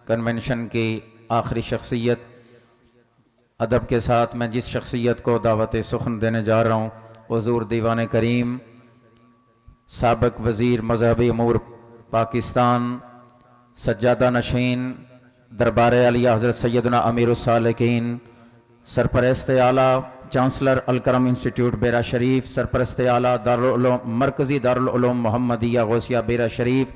Convention کی آخری شخصیت، ادب کے ساتھ میں جس شخصیت کو دعوت سخن دینے جا رہا ہوں، حضور دیوان کریم سابق وزیر مذہبی امور پاکستان، سجادہ نشین دربار عالیہ حضرت سیدنا امیر السالکین، سرپرست اعلیٰ چانسلر الکرم انسٹیٹیوٹ بیرا شریف، سرپرست اعلیٰ دارالعلوم مرکزی دارالعلوم محمدیہ غوثیہ بیرا شریف،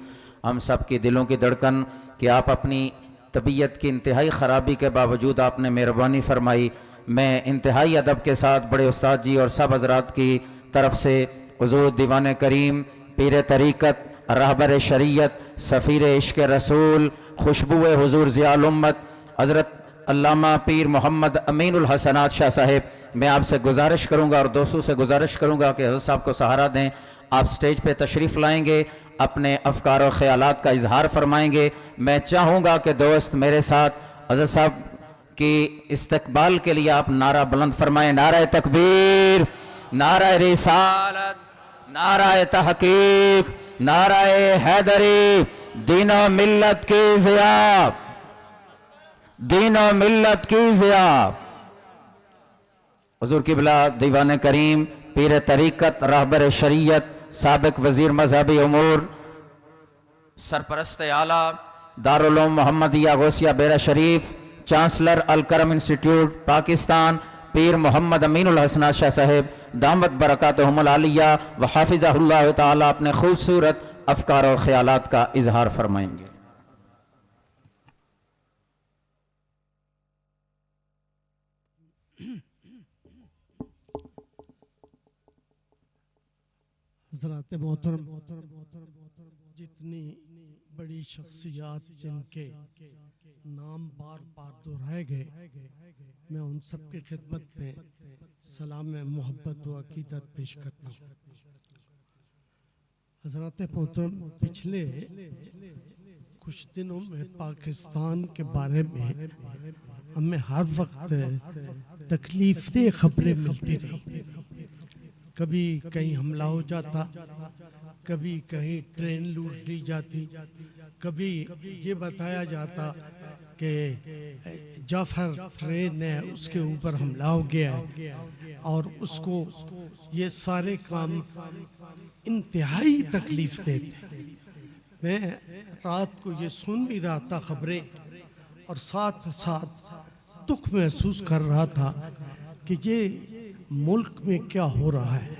ہم سب کی دلوں کی دھڑکن کہ آپ اپنی طبیعت کی انتہائی خرابی کے باوجود آپ نے مہربانی فرمائی، میں انتہائی ادب کے ساتھ بڑے استاد جی اور سب حضرات کی طرف سے حضور دیوان کریم پیر طریقت رہبر شریعت سفیر عشق رسول خوشبو حضور ضیاء الامت حضرت علامہ پیر محمد امین الحسنات شاہ صاحب، میں آپ سے گزارش کروں گا اور دوستوں سے گزارش کروں گا کہ حضرت صاحب کو سہارا دیں۔ آپ سٹیج پہ تشریف لائیں گے، اپنے افکار و خیالات کا اظہار فرمائیں گے۔ میں چاہوں گا کہ دوست میرے ساتھ حضرت صاحب کی استقبال کے لیے آپ نعرہ بلند فرمائیں، نعرہ تکبیر، نعرہ رسالت، نعرہ تحقیق، نعرہ حیدری، دین و ملت کی ضیاء، دین و ملت کی ضیاء۔ حضور قبلہ دیوان کریم پیر طریقت رہبر شریعت سابق وزیر مذہبی امور سرپرست اعلیٰ دارالعلوم محمدیہ غوثیہ بیرا شریف، چانسلر الکرم انسٹیٹیوٹ پاکستان پیر محمد امین الحسنات شاہ صاحب دامت برکاتہم العالیہ وحافظہ اللہ تعالیٰ اپنے خوبصورت افکار و خیالات کا اظہار فرمائیں گے۔ حضرات محترم، جتنی بڑی شخصیات جن کے نام بار بار دہرائے گئے، میں ان سب کی خدمت میں سلام محبت و عقیدت پیش کرتا ہوں۔ حضرات محترم، پچھلے کچھ دنوں میں پاکستان کے بارے میں ہمیں ہر وقت تکلیف دہ خبریں ملتی رہی۔ کبھی کہیں حملہ ہو جاتا، کبھی کہیں ٹرین لوٹ لی جاتی، کبھی یہ بتایا جاتا کہ جعفر ٹرین ہے اس کے اوپر حملہ ہو گیا ہے، اور اس کو یہ سارے کام انتہائی تکلیف دیتے۔ میں رات کو یہ سن بھی رہا تھا خبریں، اور ساتھ ساتھ دکھ محسوس کر رہا تھا کہ یہ ملک میں کیا ہو رہا ہے۔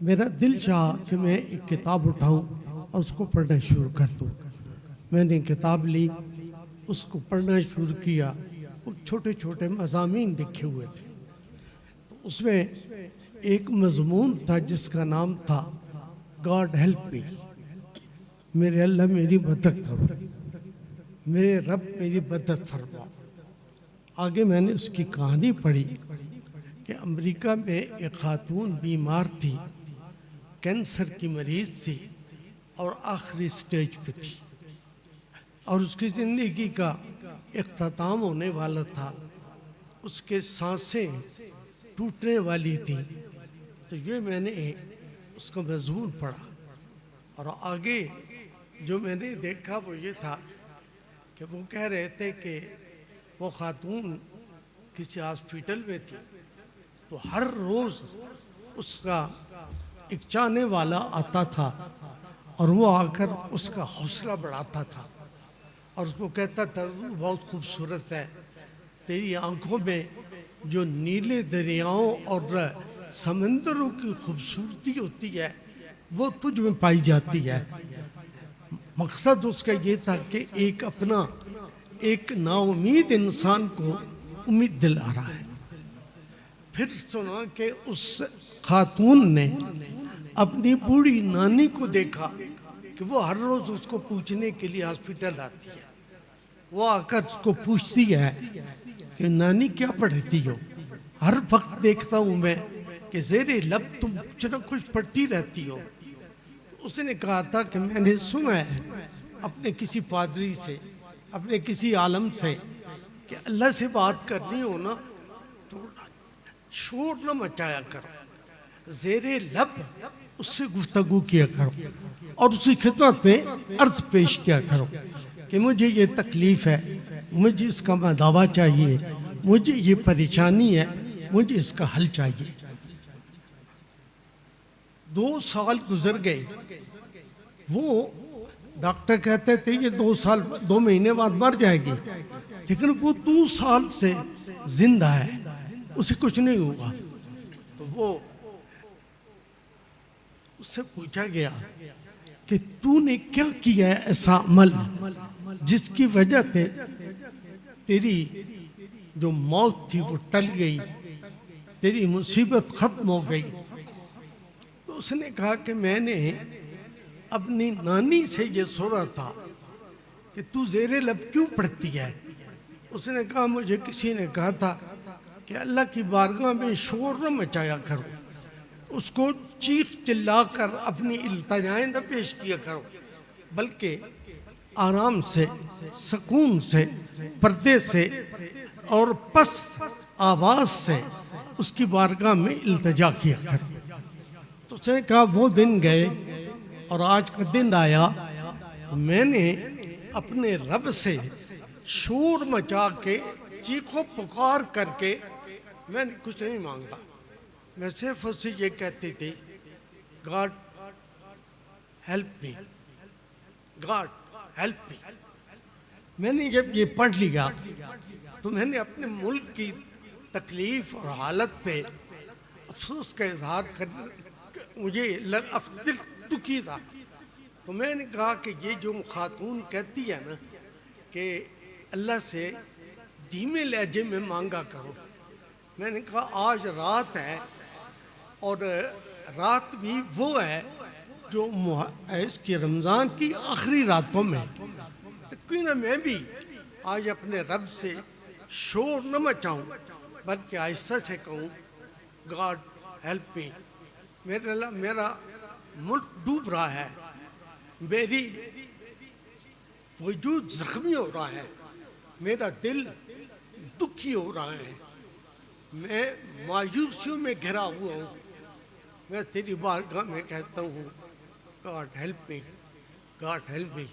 میرا دل چاہا کہ میں ایک کتاب اٹھاؤں اور اس کو پڑھنا شروع کر دوں۔ میں نے کتاب لی، اس کو پڑھنا شروع کیا۔ وہ چھوٹے چھوٹے مضامین لکھے ہوئے تھے۔ اس میں ایک مضمون تھا جس کا نام تھا گاڈ ہیلپ می، میرے اللہ میری مدد کرو، میرے رب میری مدد فرما۔ آگے میں نے اس کی کہانی پڑھی کہ امریکہ میں ایک خاتون بیمار تھی، کینسر کی مریض تھی اور آخری سٹیج پہ تھی، اور اس کی زندگی کا اختتام ہونے والا تھا۔ اس کے سانسیں ٹوٹنے والی تھی۔ تو یہ میں نے اس کا مضمون پڑھا، اور آگے جو میں نے دیکھا وہ یہ تھا کہ وہ کہہ رہے تھے کہ وہ خاتون کسی ہاسپیٹل میں تھی، تو ہر روز اس کا ایک چاہنے والا آتا تھا، اور وہ آ کر اس کا حوصلہ بڑھاتا تھا، اور اس کو کہتا تھا بہت خوبصورت ہے، تیری آنکھوں میں جو نیلے دریاؤں اور سمندروں کی خوبصورتی ہوتی ہے وہ تجھ میں پائی جاتی ہے۔ مقصد اس کا یہ تھا کہ ایک نا امید انسان کو امید دلا رہا ہے۔ پھر سنا کہ اس خاتون نے اپنی بوڑھی نانی کو دیکھا کہ وہ ہر روز اس کو پوچھنے کے لیے ہاسپیٹل آتی ہے۔ وہ آ کر اس کو پوچھتی ہے کہ نانی کیا پڑھتی ہو؟ ہر وقت دیکھتا ہوں میں کہ زیر لب تم کچھ نہ کچھ پڑھتی رہتی ہو۔ اس نے کہا تھا کہ میں نے سنا ہے اپنے کسی پادری سے، اپنے کسی عالم سے، کہ اللہ سے بات کرنی ہو نا تو شور نہ مچایا کرو، زیر لب اس سے گفتگو کیا کرو اور اس کی خدمت میں عرض پیش کیا کرو۔ کہ مجھے یہ تکلیف ہے، مجھے اس کا مداوع چاہیے، مجھے یہ پریشانی ہے، مجھے اس کا حل چاہیے۔ 2 سال گزر گئے، وہ ڈاکٹر کہتے تھے یہ 2 مہینے بعد مر جائے گی، لیکن وہ 2 سال سے زندہ ہے، اسے کچھ نہیں ہوا۔ تو وہ اس سے پوچھا گیا کہ تو نے کیا کیا ہے ایسا عمل جس کی وجہ سے تیری جو موت تھی وہ ٹل گئی، تیری مصیبت ختم ہو گئی؟ تو اس نے کہا کہ میں نے اپنی نانی سے یہ سنا تھا کہ تو زیر لب کیوں پڑھتی ہے۔ اس نے کہا مجھے کسی نے کہا تھا کہ اللہ کی بارگاہ میں شور نہ مچایا کرو، اس کو چیخ چلا کر اپنی التجائیں نہ پیش کیا کرو، بلکہ آرام سے، سکون سے، پردے سے اور پست آواز سے اس کی بارگاہ میں التجا کیا کرو۔ تو اس نے کہا وہ دن گئے اور آج کا دن آیا، میں نے اپنے رب سے شور مچا کے، چیخو پکار کر کے میں نے کچھ نہیں مانگا، میں صرف اسے یہ کہتی تھی God help me, God help me. میں نے جب یہ پڑھ لیا تو میں نے اپنے ملک کی تکلیف اور حالت پہ افسوس کا اظہار کر، مجھے دل دکھی تھا۔ تو میں نے کہا کہ یہ جو خاتون کہتی ہے نا کہ اللہ سے دھیمے لہجے میں مانگا کرو، میں نے کہا آج رات ہے اور رات بھی وہ ہے جو اس کی رمضان کی آخری راتوں میں، تو کیوں نہ میں بھی آج اپنے رب سے شور نہ مچاؤں بلکہ آہستہ سے کہوں گاڈ ہیلپ می۔ میرا ملک ڈوب رہا ہے، میری وجود زخمی ہو رہا ہے، میرا دل دکھی ہو رہا ہے، میں مایوسیوں میں گھرا ہوا ہوں، میں تیری بارگاہ میں کہتا ہوں God help me, God help me.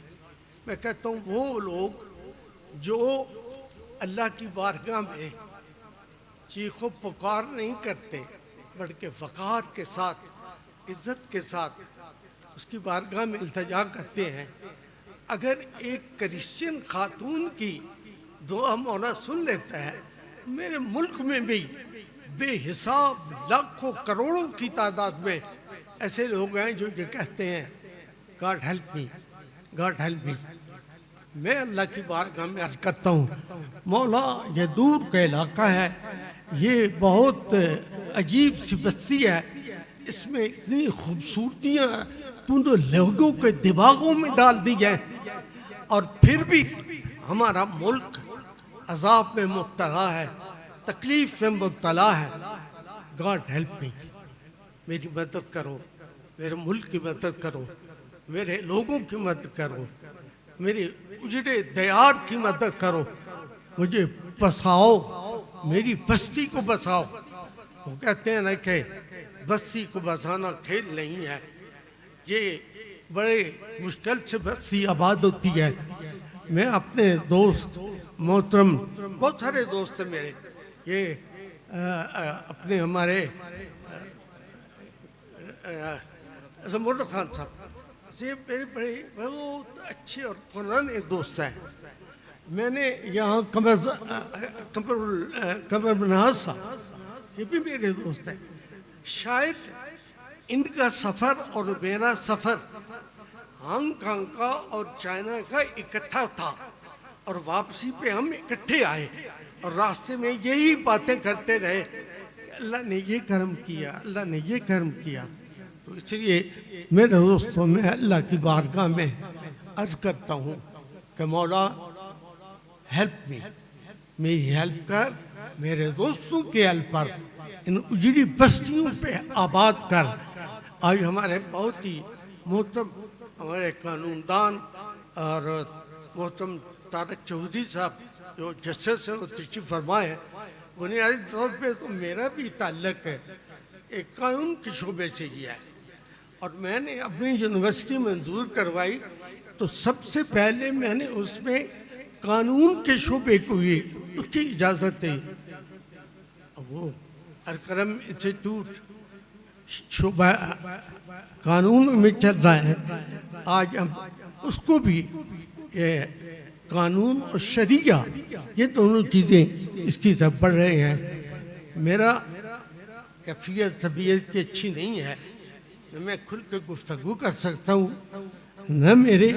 میں کہتا ہوں وہ لوگ جو اللہ کی بارگاہ میں چیخ و پکار نہیں کرتے بلکہ وقار کے ساتھ، عزت کے ساتھ اس کی بارگاہ میں التجا کرتے ہیں، اگر ایک کرسچن خاتون کی دعا مولا سن لیتا ہے، میرے ملک میں بھی بے حساب لاکھوں کروڑوں کی تعداد میں ایسے لوگ ہیں جو یہ کہتے ہیں God help me, God help me. میں اللہ کی بارگاہ میں عرض کرتا ہوں مولا یہ دور کا علاقہ ہے، یہ بہت عجیب سی بستی ہے، اس میں اتنی خوبصورتیاں تو نے لوگوں کے دماغوں میں ڈال دی ہے، اور پھر بھی ہمارا ملک عذاب میں مبتلا ہے، تکلیف میں مبتلا ہے۔ گاڈ ہیلپ می، میری مدد کرو، میرے ملک کی مدد کرو، میرے لوگوں کی مدد کرو، میرے اجڑے دیار کی مدد کرو، مجھے بساؤ، میری بستی کو بساؤ۔ وہ کہتے ہیں نا کہ بستی کو بسانا کھیل نہیں ہے، یہ بڑے مشکل سے بستی آباد ہوتی ہے۔ میں اپنے دوست محترم، بہت سارے دوست ہیں میرے، یہ اپنے ہمارے زمر خان صاحب، یہ میرے بڑے بہت اچھے اور پرانے دوست ہیں۔ میں نے یہاں قمر مناز صاحب، یہ بھی میرے دوست ہیں۔ شاید ان کا سفر اور میرا سفر ہانگ کانگ کا اور چائنا کا اکٹھا تھا، اور واپسی پہ ہم اکٹھے آئے اور راستے میں یہی باتیں کرتے رہے کہ اللہ نے یہ کرم کیا، اللہ نے یہ کرم کیا۔ تو اس لیے میرے دوستوں میں اللہ کی بارگاہ میں عرض کرتا ہوں کہ مولا ہیلپ می، میری ہیلپ کر، میرے دوستوں کے ہیلپ پر، ان اجڑی بستیوں پہ آباد کر۔ آج ہمارے بہت ہی محترم ہمارے قانون دان اور محترم طارق چودھری صاحب جو جسٹس ہیں وہ تشریف فرما ہے، بنیادی طور پہ تو میرا بھی تعلق ہے ایک قانون کے شعبے سے کیا ہے، اور میں نے اپنی یونیورسٹی منظور کروائی تو سب سے پہلے میں نے اس میں قانون کے شعبے کو ہی اس کی اجازت دی. وہ الکرم انسٹیٹیوٹ شعبہ قانون میں چل رہا ہے. آج ہم اس کو بھی قانون اور شریعہ یہ دونوں چیزیں اس کی طرف بڑھ رہے ہیں. میرا کیفیت طبیعت کی اچھی نہیں ہے، نہ میں کھل کے گفتگو کر سکتا ہوں، نہ میرے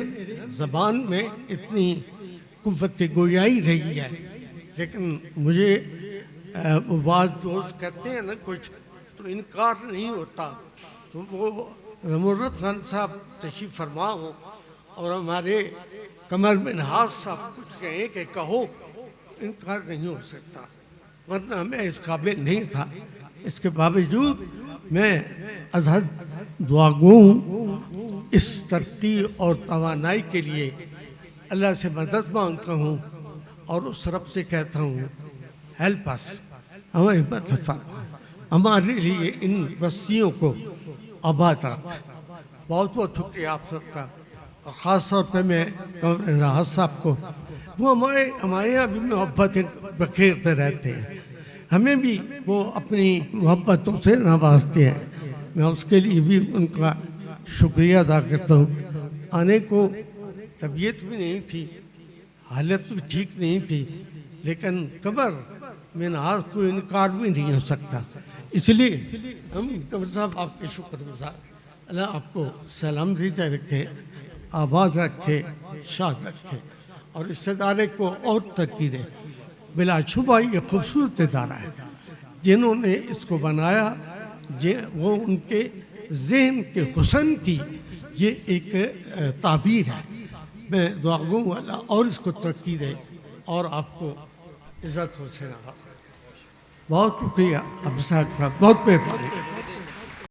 زبان میں اتنی قوت گویائی رہی ہے. لیکن مجھے بعض دوست کہتے ہیں نا کچھ تو انکار نہیں ہوتا. تو وہ زمرد خان صاحب تشریف فرما ہوں اور ہمارے قمر منہاج صاحب کچھ کہیں کہ کہو، انکار نہیں ہو سکتا، ورنہ میں اس قابل نہیں تھا. اس کے باوجود میں ازحد دعاگو ہوں. اس ترقی اور توانائی کے لیے اللہ سے مدد مانگتا ہوں اور اس رب سے کہتا ہوں ہیلپ اس، ہماری مدد فرما، ہمارے لیے ان بستیوں کو آباد رکھ. بہت بہت شکریہ آپ سب کا. اور خاص طور پہ میں راحت صاحب کو، وہ ہمارے یہاں بھی محبتیں بکھیرتے رہتے ہیں، ہمیں بھی وہ اپنی محبتوں سے نوازتے ہیں. میں اس کے لیے بھی ان کا شکریہ ادا کرتا ہوں. آنے کو طبیعت بھی نہیں تھی، حالت بھی ٹھیک نہیں تھی، لیکن قمر منہاج کو انکار بھی نہیں ہو سکتا. اس لیے ہم قمر صاحب آپ کے شکر گزار. اللہ آپ کو سلامتی رکھے، آباد رکھے، شاد رکھے اور اس ادارے کو اور ترقی دے. بلا شبہ یہ خوبصورت ادارہ ہے. جنہوں نے اس کو بنایا وہ ان کے ذہن کے حسن کی یہ ایک تعبیر ہے. میں دعا گو اللہ اور اس کو ترقی دے اور آپ کو عزت ہو. بہت شکریہ آپ صاحب کا، بہت مہربانی.